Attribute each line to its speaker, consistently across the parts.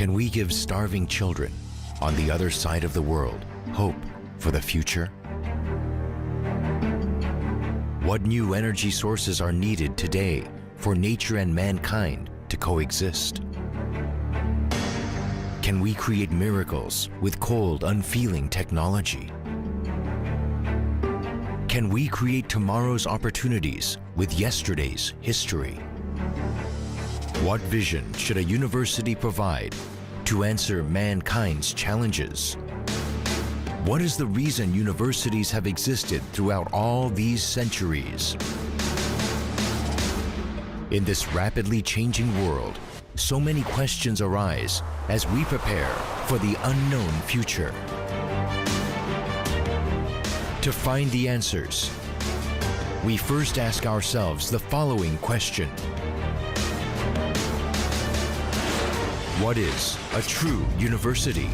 Speaker 1: Can we give starving children on the other side of the world hope for the future? What new energy sources are needed today for nature and mankind to coexist? Can we create miracles with cold, unfeeling technology? Can we create tomorrow's opportunities with yesterday's history? What vision should a university provide to answer mankind's challenges? What is the reason universities have existed throughout all these centuries? In this rapidly changing world, so many questions arise as we prepare for the unknown future. To find the answers, we first ask ourselves the following question. What is a true university?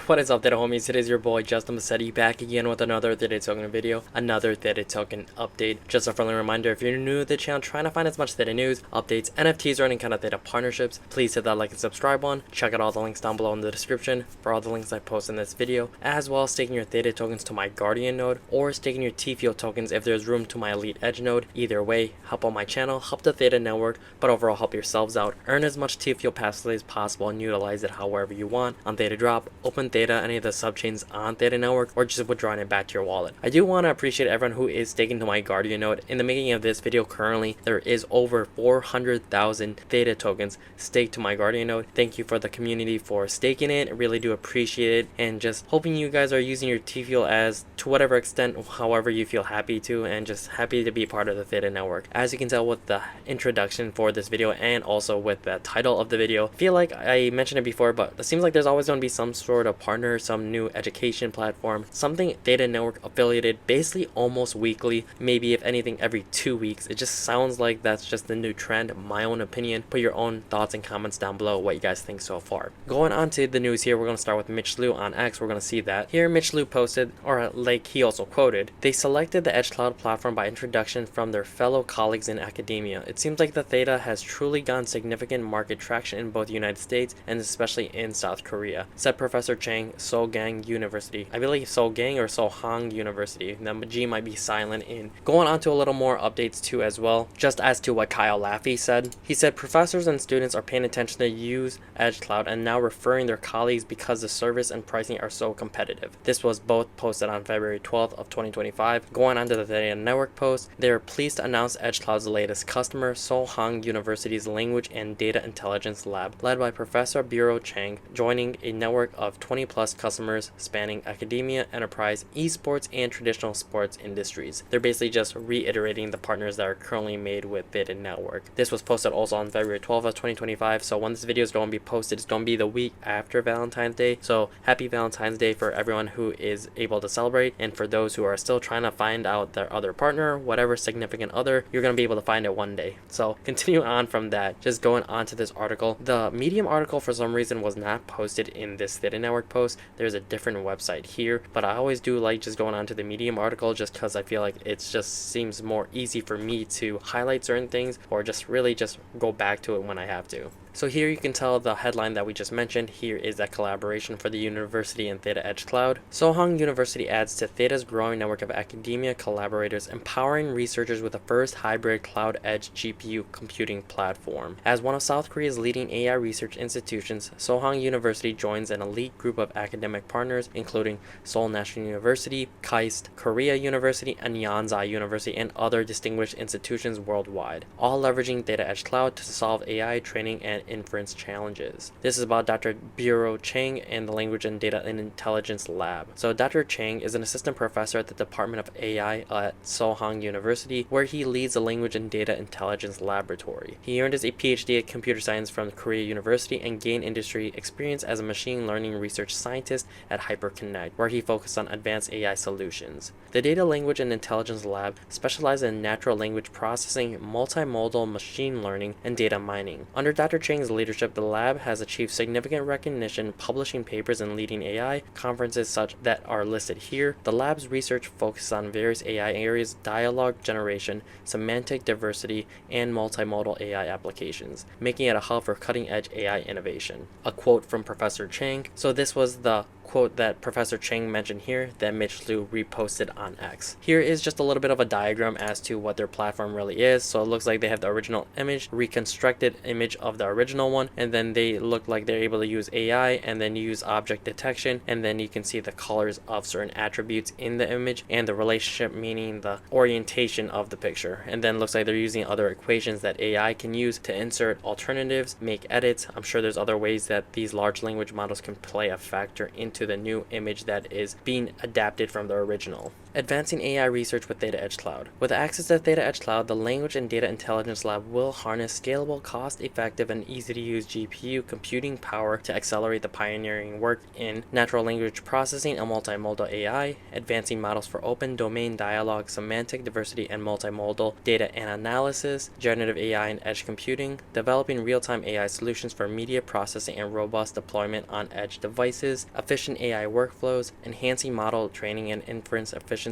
Speaker 2: What is up, Theta homies? It is your boy Justinpacete back again with another Theta Token video, another Theta Token update. Just a friendly reminder, if you're new to the channel trying to find as much Theta news, updates, NFTs, or any kind of Theta partnerships, please hit that like and subscribe button. Check out all the links down below in the description for all the links I post in this video, as well as staking your Theta tokens to my Guardian node or staking your TFIO tokens if there's room to my Elite Edge node. Either way, help on my channel, help the Theta network, but overall help yourselves out. Earn as much TFIO passively as possible and utilize it however you want on Theta Drop, Open Theta, any of the subchains on Theta network, or just withdrawing it back to your wallet. I do want to appreciate everyone who is staking to my Guardian node. In the making of this video, currently there is over 400,000 Theta tokens staked to my Guardian node. Thank you for the community for staking it. I really do appreciate it, and just hoping you guys are using your TFIO as to whatever extent, however you feel happy to, and just happy to be part of the Theta network. As you can tell with the introduction for this video and also with the title of the video, I feel like I mentioned it before, but it seems like there's always going to be some sort of partner, some new education platform, something Theta network affiliated, basically almost weekly, maybe if anything every 2 weeks. It just sounds like that's just the new trend. My own opinion. Put your own thoughts and comments down below what you guys think so far. Going on to the news here, we're going to start with Mitch Liu on X. We're going to see that here Mitch Liu posted, or like he also quoted, they selected the Edge Cloud platform by introduction from their fellow colleagues in academia. It seems like the Theta has truly gotten significant market traction in both the United States and especially in South Korea, said Professor Chang, Sogang University. I believe Sogang or Sogang University. The G might be silent in. Going on to a little more updates too as well, just as to what Kyle Laffey said. He said professors and students are paying attention to use Edge Cloud and now referring their colleagues because the service and pricing are so competitive. This was both posted on February 12th of 2025. Going on to the Theta network post, they are pleased to announce Edge Cloud's latest customer, Sogang University's Language and Data Intelligence Lab, led by Professor Buro Chang, joining a network of 20 plus customers spanning academia, enterprise, esports, and traditional sports industries. They're basically just reiterating the partners that are currently made with Theta network. This was posted also on February 12th of 2025, so when this video is going to be posted, it's going to be the week after Valentine's Day. So happy Valentine's Day for everyone who is able to celebrate, and for those who are still trying to find out their other partner, whatever significant other, you're going to be able to find it one day. So continue on from that, just going on to this article. The Medium article for some reason was not posted in this Theta network post. There's a different website here, but I always do like just going on to the Medium article just because I feel like it just seems more easy for me to highlight certain things or just really just go back to it when I have to. So here you can tell the headline that we just mentioned. Here is that collaboration for the university and Theta Edge Cloud. Sogang University adds to Theta's growing network of academia collaborators, empowering researchers with the first hybrid cloud edge GPU computing platform. As one of South Korea's leading AI research institutions, Sogang University joins an elite group of academic partners, including Seoul National University, KAIST, Korea University, and Yonsei University, and other distinguished institutions worldwide, all leveraging Theta Edge Cloud to solve AI training and inference challenges. This is about Dr. Buro Chang and the Language and Data and Intelligence Lab. So Dr. Chang is an assistant professor at the Department of AI at Sogang University, where he leads the Language and Data Intelligence Laboratory. He earned his PhD at computer science from Korea University and gained industry experience as a machine learning research scientist at HyperConnect, where he focused on advanced AI solutions. The Data Language and Intelligence Lab specializes in natural language processing, multimodal machine learning, and data mining. Under Dr. Chang, Chang's leadership, the lab has achieved significant recognition publishing papers in leading AI conferences such that are listed here. The lab's research focuses on various AI areas, dialogue generation, semantic diversity, and multimodal AI applications, making it a hub for cutting-edge AI innovation. A quote from Professor Chang. So this was the quote that Professor Chang mentioned here that Mitch Liu reposted on X. Here is just a little bit of a diagram as to what their platform really is. So it looks like they have the original image, reconstructed image of the original one, and then they look like they're able to use AI and then use object detection, and then you can see the colors of certain attributes in the image and the relationship, meaning the orientation of the picture. And then looks like they're using other equations that AI can use to insert alternatives, make edits. I'm sure there's other ways that these large language models can play a factor into the new image that is being adapted from the original. Advancing AI research with Theta Edge Cloud. With access to Theta Edge Cloud, the Language and Data Intelligence Lab will harness scalable, cost-effective, and easy-to-use GPU computing power to accelerate the pioneering work in natural language processing and multimodal AI, advancing models for open domain dialogue, semantic diversity, and multimodal data and analysis, generative AI and edge computing, developing real-time AI solutions for media processing and robust deployment on edge devices, efficient AI workflows, enhancing model training and inference efficiency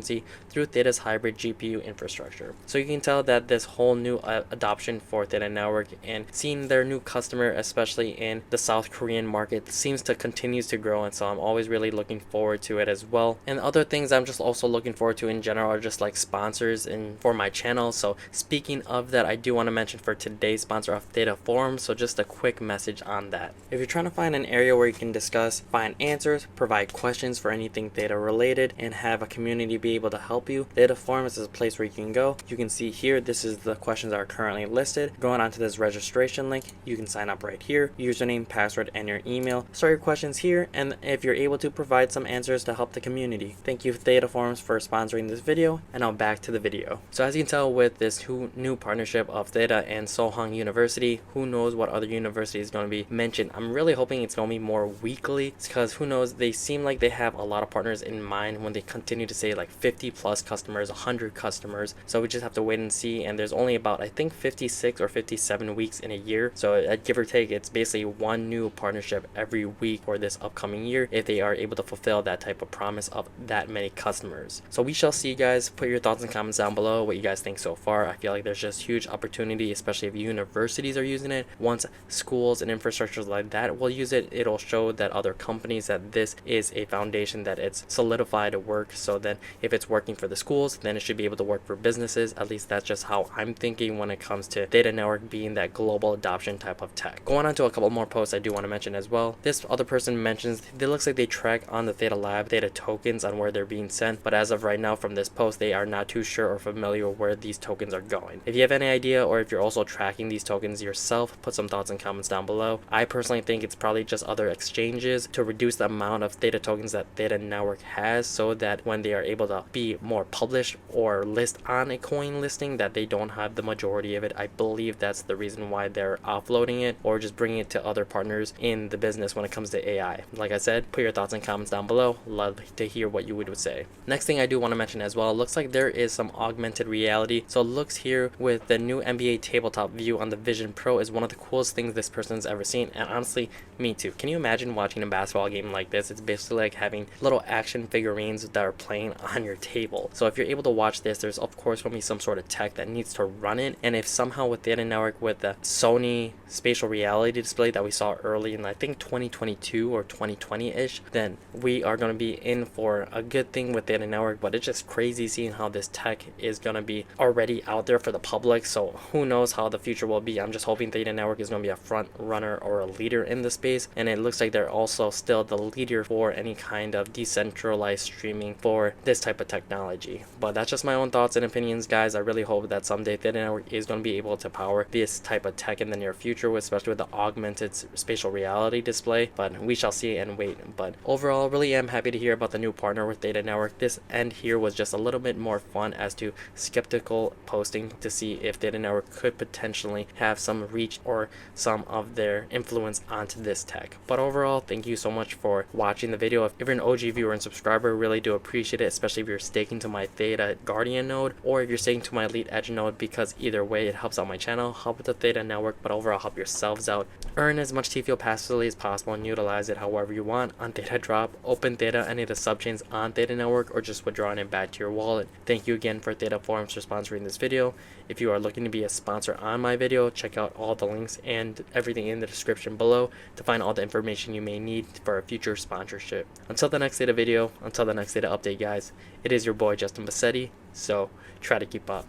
Speaker 2: through Theta's hybrid GPU infrastructure. So you can tell that this whole new adoption for Theta Network and seeing their new customer, especially in the South Korean market, seems to continues to grow, and so I'm always really looking forward to it as well. And other things I'm just also looking forward to in general are just like sponsors and for my channel. So speaking of that, I do want to mention for today's sponsor of Theta Forums, so just a quick message on that. If you're trying to find an area where you can discuss, find answers, provide questions for anything Theta related, and have a community be able to help you, Theta Forums is a place where you can go. You can see here, this is the questions that are currently listed. Going onto this registration link, you can sign up right here, username, password, and your email. Start your questions here, and if you're able to, provide some answers to help the community. Thank you Theta Forums for sponsoring this video, and now back to the video. So as you can tell, with this new partnership of Theta and Sogang University, who knows what other university is going to be mentioned. I'm really hoping it's going to be more weekly, because who knows, they seem like they have a lot of partners in mind when they continue to say like 50 plus customers, 100 customers. So we just have to wait and see, and there's only about I think 56 or 57 weeks in a year, so give or take, it's basically one new partnership every week for this upcoming year if they are able to fulfill that type of promise of that many customers. So we shall see, guys. Put your thoughts and comments down below what you guys think so far. I feel like there's just huge opportunity, especially if universities are using it. Once schools and infrastructures like that will use it, it'll show that other companies that this is a foundation that it's solidified to work. So then if it's working for the schools, then it should be able to work for businesses. At least that's just how I'm thinking when it comes to Theta Network being that global adoption type of tech. Going on to a couple more posts I do want to mention as well. This other person mentions it looks like they track on the Theta Lab Theta tokens on where they're being sent, but as of right now from this post, they are not too sure or familiar with where these tokens are going. If you have any idea, or if you're also tracking these tokens yourself, put some thoughts and comments down below. I personally think it's probably just other exchanges to reduce the amount of Theta tokens that Theta Network has, so that when they are able to be more published or list on a coin listing, that they don't have the majority of it. I believe that's the reason why they're offloading it or just bringing it to other partners in the business when it comes to AI. Like I said, put your thoughts and comments down below. Love to hear what you would say. Next thing I do want to mention as well, it looks like there is some augmented reality. So it looks here with the new NBA tabletop view on the Vision Pro is one of the coolest things this person's ever seen, and honestly, me too. Can you imagine watching a basketball game like this? It's basically like having little action figurines that are playing on your table. So if you're able to watch this, there's of course going to be some sort of tech that needs to run it, and if somehow with Theta Network, with the Sony spatial reality display that we saw early in I think 2022 or 2020-ish, then we are going to be in for a good thing with Theta Network. But it's just crazy seeing how this tech is going to be already out there for the public, so who knows how the future will be. I'm just hoping Theta Network is going to be a front runner or a leader in the space, and it looks like they're also still the leader for any kind of decentralized streaming for this type of technology. But that's just my own thoughts and opinions, guys. I really hope that someday Theta Network is going to be able to power this type of tech in the near future, especially with the augmented spatial reality display, but we shall see and wait. But overall, really am happy to hear about the new partner with Theta Network. This end here was just a little bit more fun as to skeptical posting to see if Theta Network could potentially have some reach or some of their influence onto this tech. But overall, thank you so much for watching the video. If you're an OG viewer and subscriber, really do appreciate it, especially especially if you're staking to my Theta Guardian node, or if you're staking to my Elite Edge node, because either way it helps out my channel, help with the Theta network, but overall help yourselves out. Earn as much TFL passively as possible and utilize it however you want on Theta Drop, Open Theta, any of the subchains on Theta network, or just withdrawing it back to your wallet. Thank you again for Theta Forums for sponsoring this video. If you are looking to be a sponsor on my video, check out all the links and everything in the description below to find all the information you may need for a future sponsorship. Until the next Theta video, until the next Theta update, guys, it is your boy Justinpacete, so try to keep up.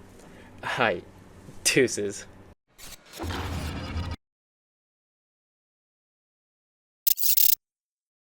Speaker 2: Hi, deuces.